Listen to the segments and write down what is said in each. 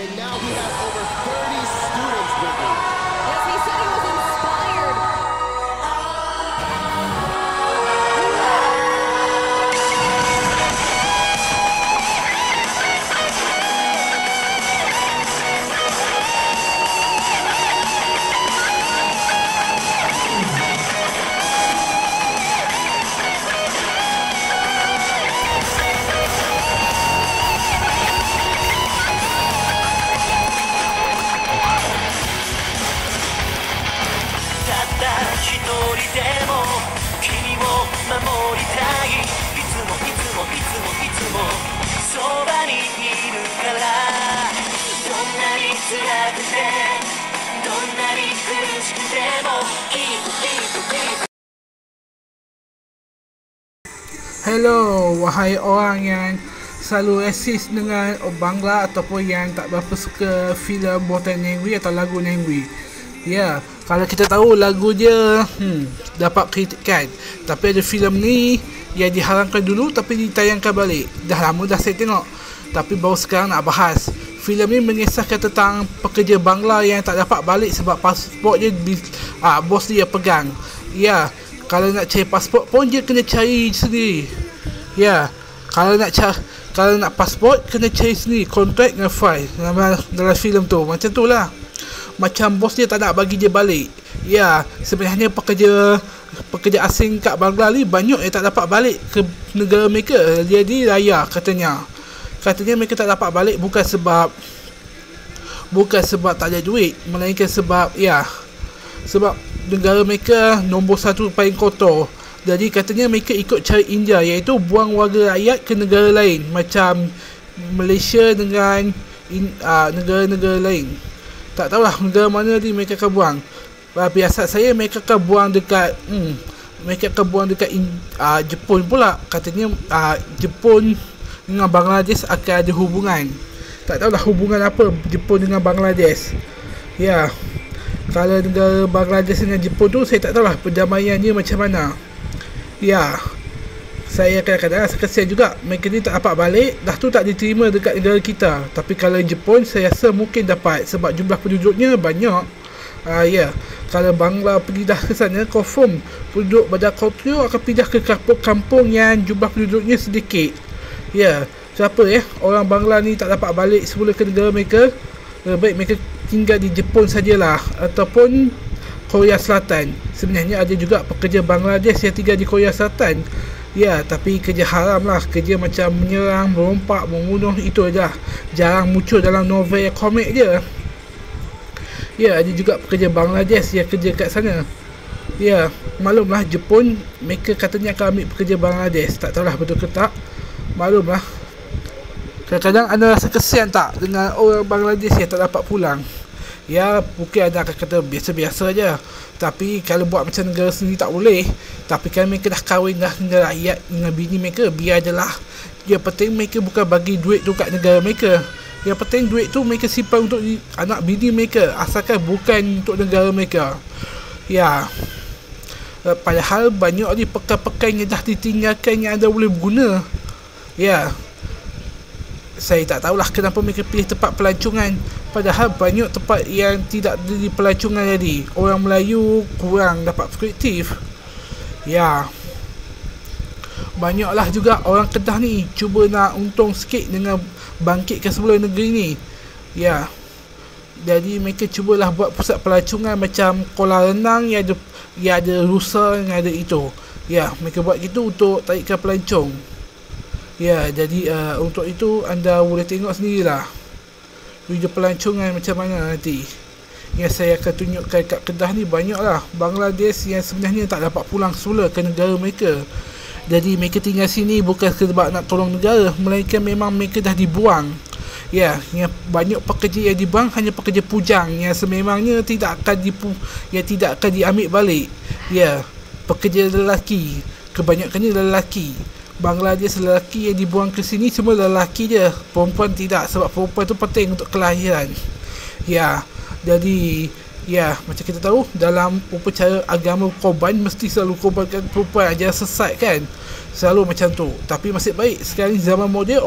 and now he has over 30 students with him. Yes, he said he was inspired. Hello, wahai orang yang selalu assist dengan Bangla ataupun yang tak berapa suka filem buatan Nengwi atau lagu Nengwi. Ya, kalau kita tahu lagu dia dapat kritikan, tapi ada filem ni yang diharamkan dulu tapi ditayangkan balik. Dah lama dah saya tengok, tapi baru sekarang nak bahas. Filem ni mengisahkan tentang pekerja Bangla yang tak dapat balik sebab pasport dia bos dia pegang. Ya, kalau nak cari pasport pun dia kena cari sendiri. Ya, kalau nak pasport kena cari sendiri, kontrak dengan file dalam filem tu. Macam tu lah. Macam bos dia tak nak bagi dia balik. Ya, sebenarnya pekerja asing kat Bangla ni banyak yang tak dapat balik ke negara mereka. Jadi raya katanya mereka tak dapat balik bukan sebab tak ada duit, melainkan sebab negara mereka nombor satu paling kotor. Jadi katanya mereka ikut cara India, iaitu buang warga rakyat ke negara lain, macam Malaysia dengan negara-negara lain. Tak tahulah negara mana ni mereka akan buang. Biasa saya mereka akan buang dekat Jepun pula. Katanya Jepun dengan Bangladesh akan ada hubungan. Tak tahulah hubungan apa Jepun dengan Bangladesh. Ya, kalau negara Bangladesh dengan Jepun tu saya tak tahulah perdamaiannya macam mana. Ya, saya kadang-kadang rasa kesian juga. Mereka ni tak dapat balik, dah tu tak diterima dekat negara kita. Tapi kalau Jepun saya rasa mungkin dapat sebab jumlah penduduknya banyak. Ya, kalau Bangla pergi dah ke sana, confirm penduduk Badar Kotrio akan pindah ke kampung-kampung yang jumlah penduduknya sedikit. Ya, siapa orang Bangla ni tak dapat balik semula ke negara mereka, baik mereka tinggal di Jepun sajalah ataupun Korea Selatan. Sebenarnya ada juga pekerja Bangladesh yang tinggal di Korea Selatan. Ya, tapi kerja haram lah, kerja macam menyerang, merompak, membunuh, itu aja. Jarang muncul dalam novel komik je. Ya, ada juga pekerja Bangladesh yang kerja kat sana. Ya, maklumlah Jepun mereka katanya akan ambil pekerja Bangladesh. Tak tahulah betul ke tak. Maklumlah. Kadang-kadang anda rasa kesian tak dengan orang Bangladesh yang tak dapat pulang. Ya, mungkin anda akan kata biasa-biasa aja. Tapi kalau buat macam negara sendiri tak boleh. Tapi kan mereka dah kahwin dah dengan rakyat, dengan bini mereka, biar je lah. Yang penting mereka bukan bagi duit tu kat negara mereka. Yang penting duit tu mereka simpan untuk anak bini mereka, asalkan bukan untuk negara mereka. Ya, padahal banyak di pekan-pekan yang dah ditinggalkan yang anda boleh berguna. Ya, saya tak tahulah kenapa mereka pilih tempat pelancongan, padahal banyak tempat yang tidak di pelancongan jadi. Orang Melayu kurang dapat kreatif. Ya, banyaklah juga orang Kedah ni cuba nak untung sikit dengan bangkitkan semula negeri ni. Ya, jadi mereka cubalah buat pusat pelancongan macam kolam renang yang ada rusa, yang ada itu. Ya, mereka buat gitu untuk tarikkan pelancong. Ya, jadi untuk itu anda boleh tengok sendirilah video pelancongan macam mana nanti. Yang saya akan tunjukkan kat Kedah ni banyaklah Bangladesh yang sebenarnya tak dapat pulang semula ke negara mereka. Jadi mereka tinggal sini bukan sebab nak tolong negara, melainkan memang mereka dah dibuang. Ya, yang banyak pekerja yang dibuang hanya pekerja pujang yang sememangnya tidak akan diambil balik. Ya, pekerja lelaki, kebanyakannya lelaki. Bangladesh lelaki yang dibuang ke sini semua lelaki je, perempuan tidak, sebab perempuan tu penting untuk kelahiran. Ya, jadi ya, macam kita tahu dalam upacara agama korban mesti selalu korbankan perempuan, jangan sesat kan. Selalu macam tu. Tapi masih baik sekarang zaman moden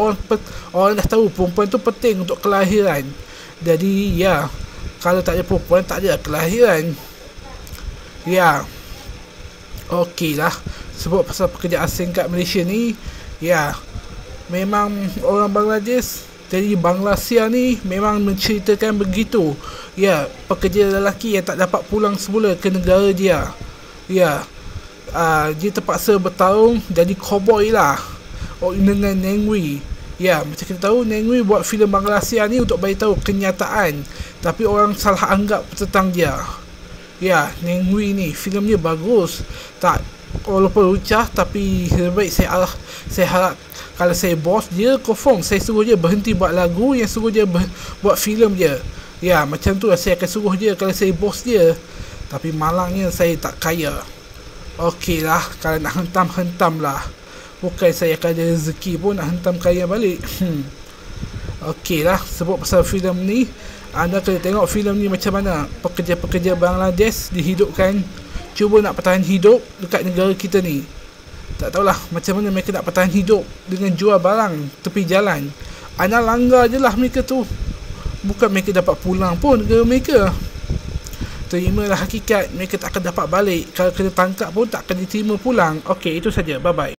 orang dah tahu perempuan tu penting untuk kelahiran. Jadi ya, kalau tak ada perempuan tak ada kelahiran. Ya, okey lah. Sebab pasal pekerja asing kat Malaysia ni, ya, memang orang Bangladesh, jadi Bangladesia ni memang menceritakan begitu. Ya, pekerja lelaki yang tak dapat pulang semula ke negara dia. Ya, dia terpaksa bertarung jadi cowboy lah. Dengan Nengwi. Ya, macam kita tahu Nengwi buat filem Bangladesia ni untuk beritahu kenyataan, tapi orang salah anggap tentang dia. Ya, Nengwi ni filem dia bagus. Tak, walaupun lucah, tapi lebih baik saya harap kalau saya bos dia, confirm saya suruh dia berhenti buat lagu, yang suruh dia buat filem dia. Ya, macam tu lah saya akan suruh dia kalau saya bos dia. Tapi malangnya saya tak kaya. Okey lah, kalau nak hentam-hentam lah. Bukan saya akan ada rezeki pun nak hentam kaya balik. Okey lah, sebab pasal filem ni, anda kena tengok filem ni macam mana pekerja-pekerja Bangladesh dihidupkan, cuba nak bertahan hidup dekat negara kita ni. Tak tahulah macam mana mereka nak bertahan hidup dengan jual barang tepi jalan. Anda langgar je lah mereka tu. Bukan mereka dapat pulang pun negara mereka. Terimalah hakikat, mereka tak akan dapat balik. Kalau kena tangkap pun tak akan diterima pulang. Okey, itu saja. Bye-bye.